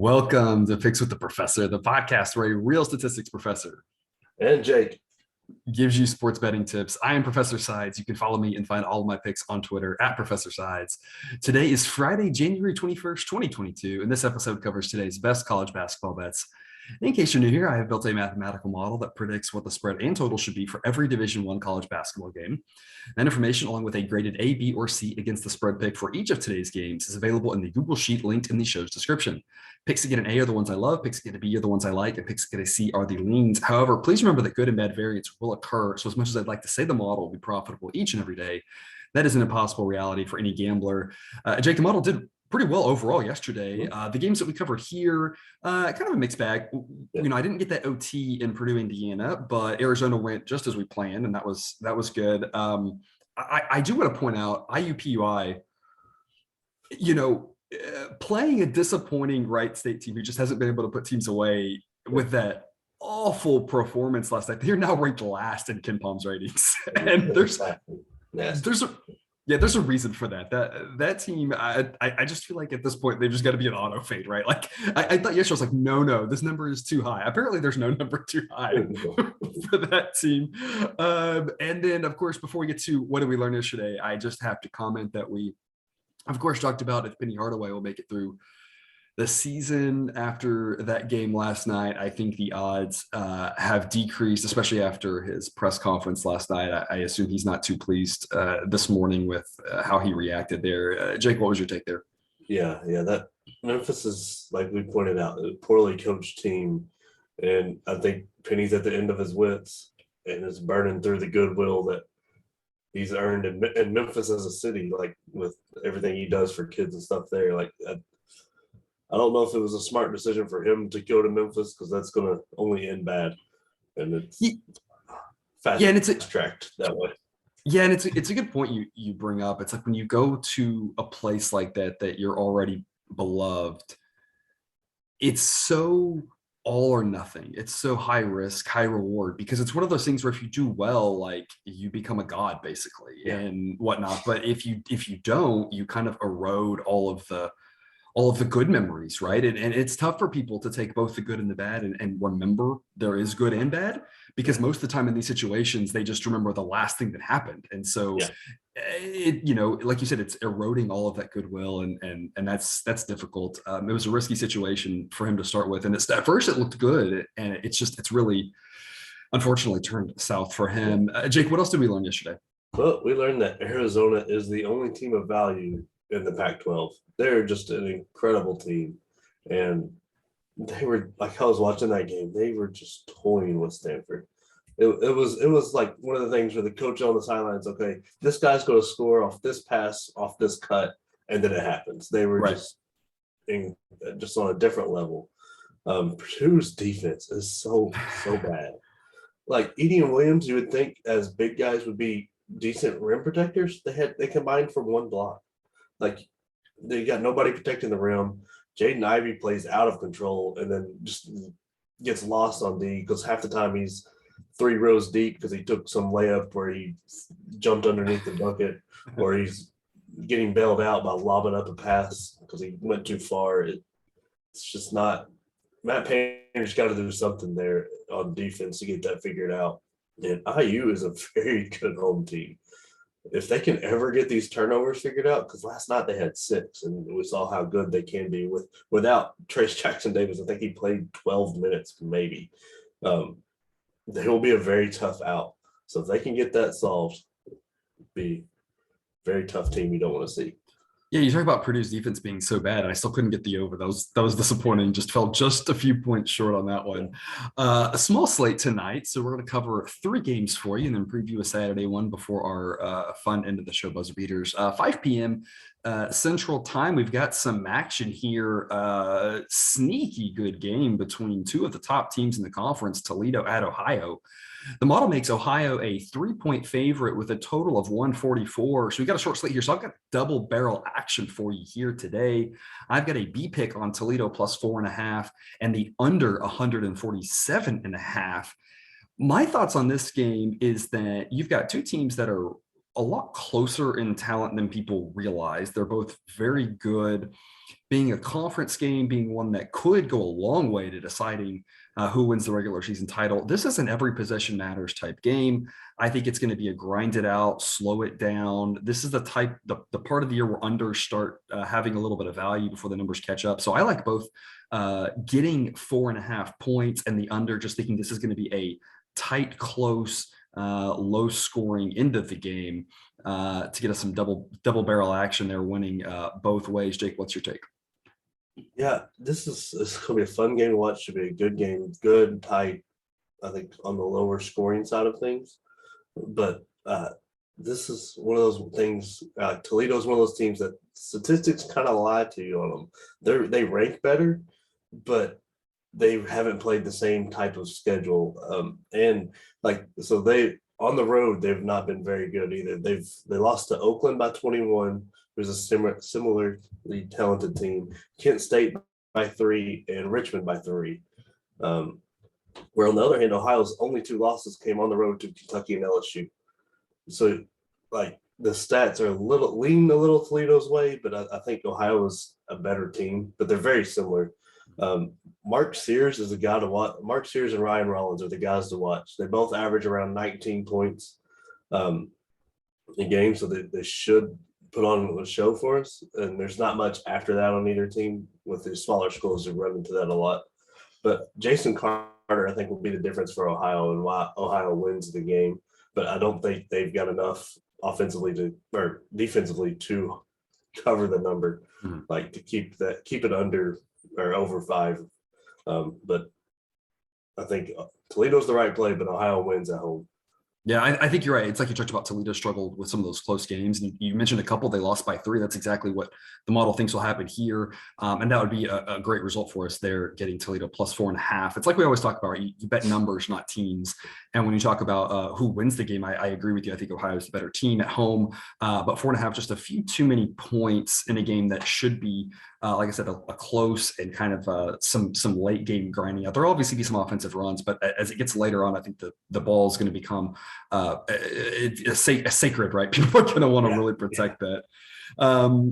Welcome to Picks with the Professor, the podcast where a real statistics professor And Jake. gives you sports betting tips. I am Professor Sides. You can follow me and find all of my picks on Twitter at Professor Sides. Today is Friday, January 21st, 2022, and this episode covers today's best college basketball bets. In case you're new here, I have built a mathematical model that predicts what the spread and total should be for every Division I college basketball game. That information, along with a graded A, B, or C against the spread pick for each of today's games, is available in the Google Sheet linked in the show's description. Picks that get an A are the ones I love, picks that get a B are the ones I like, and picks that get a C are the leans. However, please remember that good and bad variance will occur. So as much as I'd like to say the model will be profitable each and every day, that is an impossible reality for any gambler. Jake, the model did pretty well overall yesterday. The games that we covered here, kind of a mixed bag. You know, I didn't get that OT in Purdue, Indiana, but Arizona went just as we planned, and that was good. I do want to point out IUPUI, you know, playing a disappointing Wright State team who just hasn't been able to put teams away with that awful performance last night. They're now ranked last in Ken Palm's ratings, and there's a reason for that. That team, I just feel like at this point they've just got to be an auto fade, right? Like I thought yesterday, I was like, no, this number is too high. Apparently, there's no number too high for that team. And then, of course, before we get to what did we learn yesterday, I just have to comment that we, of course, talked about if Penny Hardaway will make it through the season after that game last night. I think the odds have decreased, especially after his press conference last night. I assume he's not too pleased this morning with how he reacted there. Jake, what was your take there? Yeah. That Memphis is, like we pointed out, a poorly coached team. And I think Penny's at the end of his wits and is burning through the goodwill that he's earned in Memphis as a city, like with everything he does for kids and stuff there. Like, I don't know if it was a smart decision for him to go to Memphis because that's going to only end bad. And it's fast-tracked that way. Yeah, and it's a good point you bring up. It's like when you go to a place like that you're already beloved, it's so all or nothing. It's so high risk, high reward, because it's one of those things where if you do well, like you become a god basically and whatnot. But if you don't, you kind of erode all of the good memories, right? And it's tough for people to take both the good and the bad and remember there is good and bad, because most of the time in these situations, they just remember the last thing that happened. And so, like you said, it's eroding all of that goodwill, and that's difficult. It was a risky situation for him to start with. And at first it looked good, and it's really, unfortunately, turned south for him. Jake, what else did we learn yesterday? Well, we learned that Arizona is the only team of value in the Pac-12. They're just an incredible team. And they were, like, I was watching that game, they were just toying with Stanford. It was like one of the things where the coach on the sidelines, okay, this guy's going to score off this pass, off this cut, and then it happens. They were just on a different level. Purdue's defense is so bad. Like Edie and Williams, you would think as big guys would be decent rim protectors. They combined for one block. Like, they got nobody protecting the rim. Jaden Ivey plays out of control and then just gets lost on D because half the time he's 3 rows deep because he took some layup where he jumped underneath the bucket, or he's getting bailed out by lobbing up a pass because he went too far. It's just not – Matt Painter's got to do something there on defense to get that figured out. And IU is a very good home team. If they can ever get these turnovers figured out, because last night they had 6, and we saw how good they can be without Trace Jackson Davis. I think he played 12 minutes, maybe. They will be a very tough out. So if they can get that solved, it'll be a very tough team you don't want to see. Yeah, you talk about Purdue's defense being so bad, and I still couldn't get the over. That was disappointing. Just fell just a few points short on that one. A small slate tonight, so we're going to cover 3 games for you and then preview a Saturday one before our fun end of the show buzzer beaters. 5 p.m. Central Time. We've got some action here. Sneaky good game between 2 of the top teams in the conference, Toledo at Ohio. The model makes Ohio a 3-point favorite with a total of 144. So we got a short slate here. So I've got double barrel action for you here today. I've got a B pick on Toledo plus 4.5 and the under 147.5. My thoughts on this game is that you've got 2 teams that are a lot closer in talent than people realize. They're both very good. Being a conference game, being one that could go a long way to deciding who wins the regular season title. This is an every possession matters type game. I think it's going to be a grind it out, slow it down. This is the part of the year where unders start having a little bit of value before the numbers catch up. So I like both getting 4.5 points and the under, just thinking this is going to be a tight, close, low scoring end of the game to get us some double barrel action there, winning both ways. Jake, what's your take? Yeah, this is going to be a fun game to watch. Should be a good game, good, tight. I think on the lower scoring side of things, but this is one of those things. Toledo is one of those teams that statistics kind of lie to you on them. They rank better, but they haven't played the same type of schedule. And like so, they on the road they've not been very good either. They lost to Oakland by 21. Who's a similarly talented team. Kent State by 3 and Richmond by 3. Where on the other hand, Ohio's only 2 losses came on the road to Kentucky and LSU. So, like the stats are leaning a little Toledo's way, but I think Ohio is a better team. But they're very similar. Mark Sears is a guy to watch. Mark Sears and Ryan Rollins are the guys to watch. They both average around 19 points a game, so they should put on a show for us. And there's not much after that on either team. With the smaller schools who run into that a lot. But Jason Carter, I think, will be the difference for Ohio and why Ohio wins the game. But I don't think they've got enough offensively or defensively to cover the number, like to keep it under or over 5. But I think Toledo's the right play, but Ohio wins at home. Yeah, I think you're right. It's like you talked about Toledo struggled with some of those close games. And you mentioned a couple, they lost by 3. That's exactly what the model thinks will happen here. And that would be a great result for us there, getting Toledo plus 4.5. It's like we always talk about, right? You bet numbers, not teams. And when you talk about who wins the game, I agree with you. I think Ohio is the better team at home. But 4.5, just a few too many points in a game that should be, like I said, a close and kind of some late game grinding out. There'll obviously be some offensive runs, but as it gets later on, I think the ball is going to become sacred, right? People are going to want to really protect that.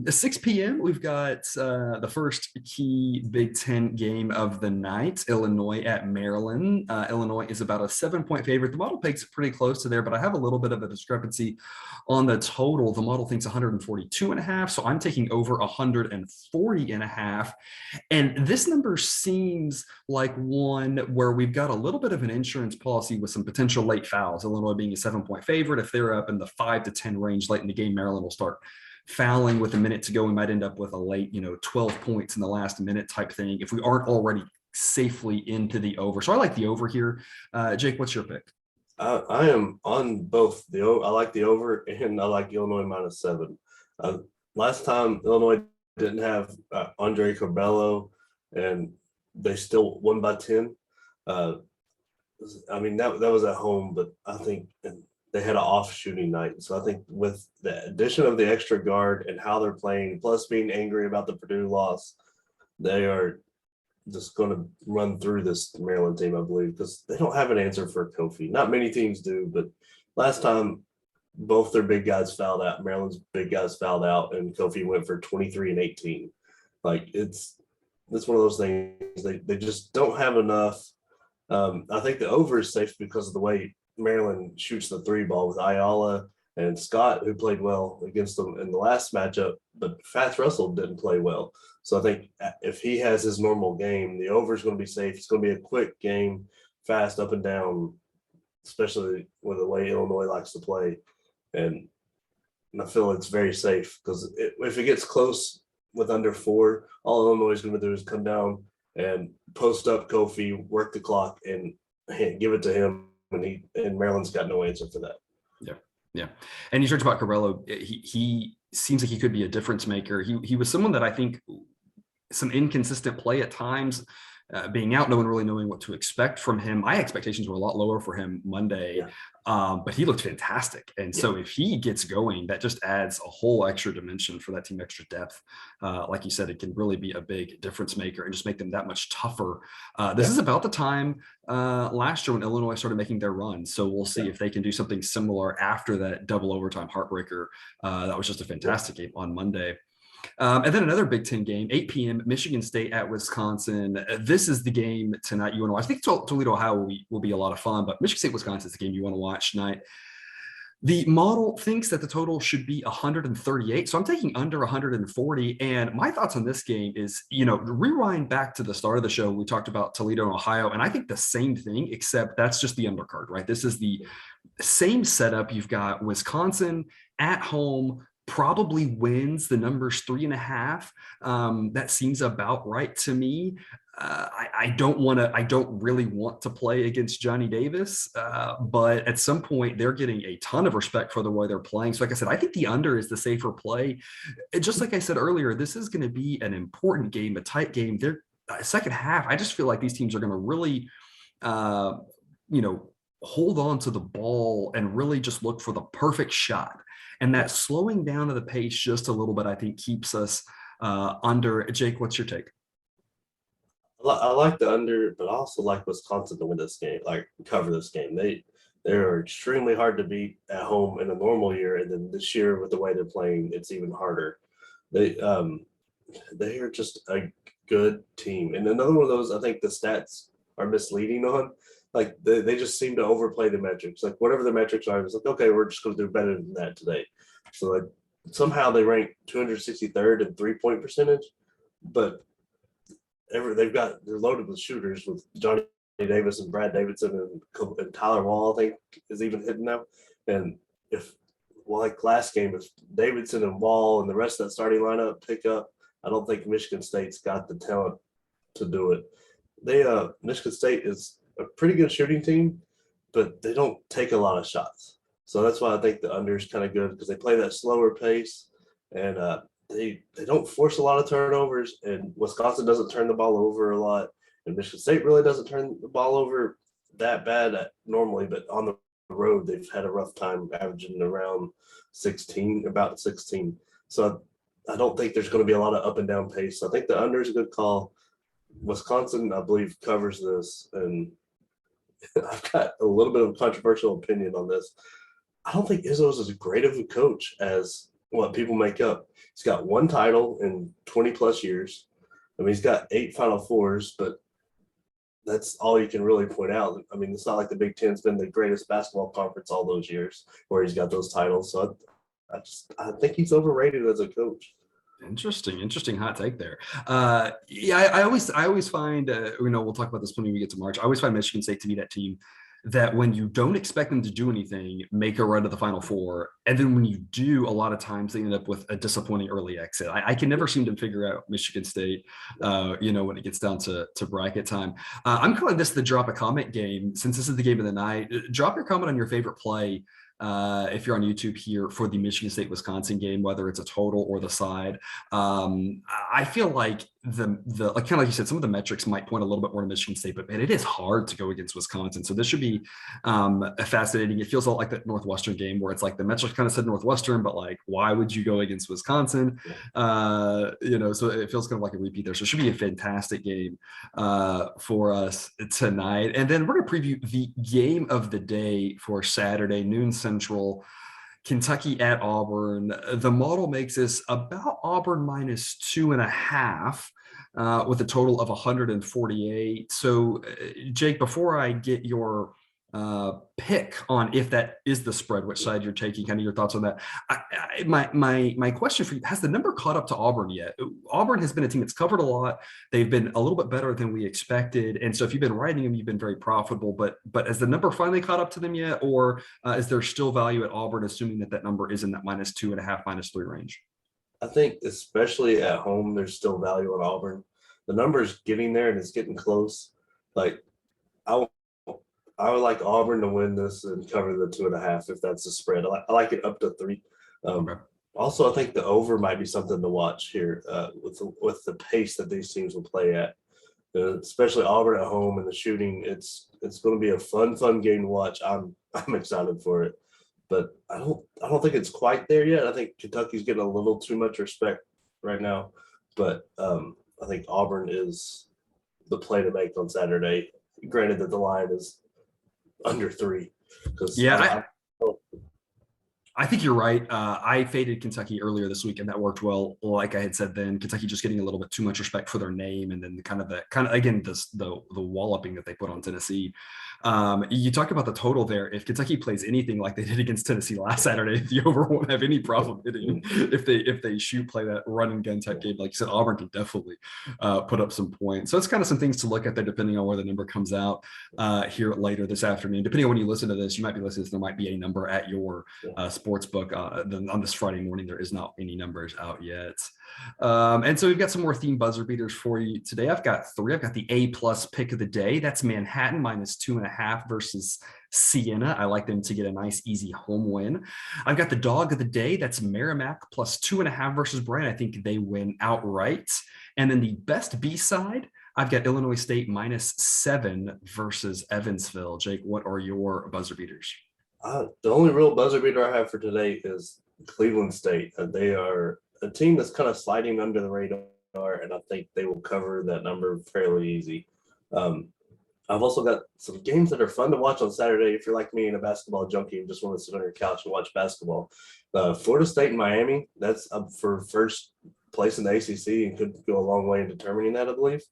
6 p.m. we've got the first key Big Ten game of the night, Illinois at Maryland. Illinois is about a 7-point favorite. The model takes it pretty close to there, but I have a little bit of a discrepancy on the total. The model thinks 142.5, so I'm taking over 140.5. And this number seems like one where we've got a little bit of an insurance policy with some potential late fouls. Illinois being a 7-point favorite. If they're up in the 5 to 10 range late in the game, Maryland will start fouling with a minute to go. We might end up with a late, 12 points in the last minute type thing if we aren't already safely into the over. So I like the over here. Jake, what's your pick? I am on both. I like the over, and I like Illinois minus 7. Last time Illinois didn't have Andre Corbello, and they still won by 10. I mean, that was at home, but I think they had an off shooting night. So I think with the addition of the extra guard and how they're playing, plus being angry about the Purdue loss, they are just going to run through this Maryland team, I believe, because they don't have an answer for Kofi. Not many teams do, but last time both their big guys fouled out. Maryland's big guys fouled out, and Kofi went for 23 and 18. Like it's one of those things. They just don't have enough. I think the over is safe because of the way Maryland shoots the 3 ball with Ayala and Scott, who played well against them in the last matchup, but Fats Russell didn't play well. So I think if he has his normal game, the over is going to be safe. It's going to be a quick game, fast up and down, especially with the way Illinois likes to play. And I feel it's very safe because if it gets close with under 4, all Illinois is going to do is come down and post up Kofi, work the clock, and give it to him. And Maryland's got no answer for that. Yeah. And you talked about Corbello. He seems like he could be a difference maker. He was someone that I think some inconsistent play at times being out, no one really knowing what to expect from him. My expectations were a lot lower for him Monday, Yeah. but he looked fantastic. And Yeah. so if he gets going, that just adds a whole extra dimension for that team, extra depth. Like you said, it can really be a big difference maker and just make them that much tougher. This Yeah. is about the time last year when Illinois started making their run. So we'll see Yeah. if they can do something similar after that double overtime heartbreaker. That was just a fantastic game on Monday. And then another Big Ten game, 8 p.m., Michigan State at Wisconsin. This is the game tonight you want to watch. I think Toledo, Ohio will be a lot of fun, but Michigan State, Wisconsin is the game you want to watch tonight. The model thinks that the total should be 138. So I'm taking under 140. And my thoughts on this game is, rewind back to the start of the show. We talked about Toledo and Ohio, and I think the same thing, except that's just the undercard, right? This is the same setup. You've got Wisconsin at home, probably wins. The number's 3.5. That seems about right to me. I don't really want to play against Johnny Davis, but at some point they're getting a ton of respect for the way they're playing. So like I said, I think the under is the safer play. And just like I said earlier, this is going to be an important game, a tight game. They're second half. I just feel like these teams are going to really, hold on to the ball and really just look for the perfect shot. And that slowing down of the pace just a little bit, I think, keeps us under. Jake, what's your take? I like the under, but I also like Wisconsin to win this game, like cover this game. They are extremely hard to beat at home in a normal year, and then this year with the way they're playing, it's even harder. They they are just a good team. And another one of those, I think the stats are misleading on. Like they just seem to overplay the metrics. Like whatever the metrics are, it's like, okay, we're just going to do better than that today. So like somehow they rank 263rd in 3-point percentage, but they're loaded with shooters with Johnny Davis and Brad Davidson and Tyler Wall, I think, is even hitting now. And like last game, if Davidson and Wall and the rest of that starting lineup pick up, I don't think Michigan State's got the talent to do it. Michigan State is a pretty good shooting team, but they don't take a lot of shots. So that's why I think the under is kind of good because they play that slower pace and they don't force a lot of turnovers. And Wisconsin doesn't turn the ball over a lot, and Michigan State really doesn't turn the ball over that bad normally. But on the road, they've had a rough time averaging around 16, about 16. So I don't think there's going to be a lot of up and down pace. So I think the under is a good call. Wisconsin, I believe, covers this, and I've got a little bit of a controversial opinion on this. I don't think Izzo is as great of a coach as what people make up. He's got one title in 20 plus years. I mean, he's got 8 Final Fours, but that's all you can really point out. I mean, it's not like the Big Ten's been the greatest basketball conference all those years where he's got those titles. So I think he's overrated as a coach. Interesting hot take there. Yeah, I always find, we'll talk about this when we get to March. I always find Michigan State to be that team that when you don't expect them to do anything, make a run to the Final Four. And then when you do, a lot of times they end up with a disappointing early exit. I can never seem to figure out Michigan State, when it gets down to bracket time. I'm calling this the drop a comment game. Since this is the game of the night, drop your comment on your favorite play if you're on YouTube here for the Michigan State Wisconsin game, whether it's a total or the side. I feel like the like kind of like you said, some of the metrics might point a little bit more to Michigan State, but man, it is hard to go against Wisconsin. So this should be fascinating. It feels a lot like that Northwestern game where it's like the metrics kind of said Northwestern, but like, why would you go against Wisconsin? So it feels kind of like a repeat there. So it should be a fantastic game for us tonight. And then we're going to preview the game of the day for Saturday, noon Central. Kentucky at Auburn. The model makes this about Auburn minus 2.5 with a total of 148. So, Jake, before I get your pick on if that is the spread, which side you're taking, kind of your thoughts on that. My question for you: has the number caught up to Auburn yet? Auburn has been a team that's covered a lot. They've been a little bit better than we expected, and so if you've been riding them, you've been very profitable. But has the number finally caught up to them yet, or is there still value at Auburn, assuming that number is in that minus 2.5, minus 3 range? I think especially at home, there's still value on Auburn. The number's getting there and it's getting close. Like I would like Auburn to win this and cover the 2.5 if that's the spread. I like it up to 3. Okay. Also, I think the over might be something to watch here with the pace that these teams will play at. especially Auburn at home and the shooting. It's going to be a fun game to watch. I'm excited for it, but I don't think it's quite there yet. I think Kentucky's getting a little too much respect right now, but I think Auburn is the play to make on Saturday. Granted that the line is under 3, because Yeah, I think you're right. I faded Kentucky earlier this week, and that worked well. Like I had said, then Kentucky just getting a little bit too much respect for their name, and then the again the walloping that they put on Tennessee. You talk about the total there. If Kentucky plays anything like they did against Tennessee last Saturday, the over won't have any problem hitting. If they play that run and gun type game, like you said, Auburn can definitely put up some points. So it's kind of some things to look at there, depending on where the number comes out here later this afternoon. Depending on when you listen to this, you might be listening. There might be a number at your sports book on this Friday morning. There is not any numbers out yet, and so we've got some more theme buzzer beaters for you today. I've got 3. I've got the A+ pick of the day. That's Manhattan -2.5 versus Siena. I like them to get a nice easy home win. I've got the dog of the day. That's Merrimack +2.5 versus Bryan. I think they win outright. And then the best B side, I've got Illinois State -7 versus Evansville. Jake, what are your buzzer beaters? The only real buzzer beater I have for today is Cleveland State. They are a team that's kind of sliding under the radar, and I think they will cover that number fairly easy. I've also got some games that are fun to watch on Saturday if you're like me and a basketball junkie and just want to sit on your couch and watch basketball. Florida State and Miami, that's up for first place in the ACC and could go a long way in determining that, I believe.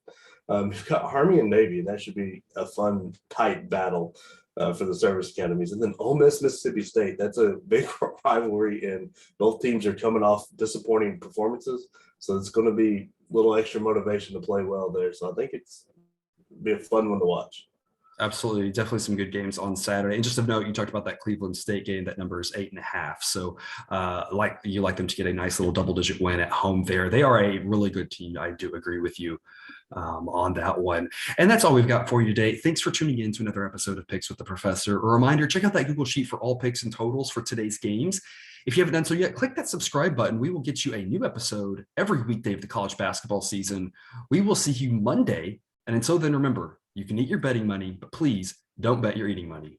You've got Army and Navy, and that should be a fun, tight battle for the service academies. And then Ole Miss, Mississippi State, that's a big rivalry, and both teams are coming off disappointing performances. So it's going to be a little extra motivation to play well there. So I think it's be a fun one to watch. Absolutely. Definitely some good games on Saturday. And just a note, you talked about that Cleveland State game. That number is 8.5. So like them to get a nice little double-digit win at home there. They are a really good team. I do agree with you on that one. And that's all we've got for you today. Thanks for tuning in to another episode of Picks with the Professor. A reminder, check out that Google Sheet for all picks and totals for today's games. If you haven't done so yet, click that subscribe button. We will get you a new episode every weekday of the college basketball season. We will see you Monday. And until then, remember, you can eat your betting money, but please don't bet your eating money.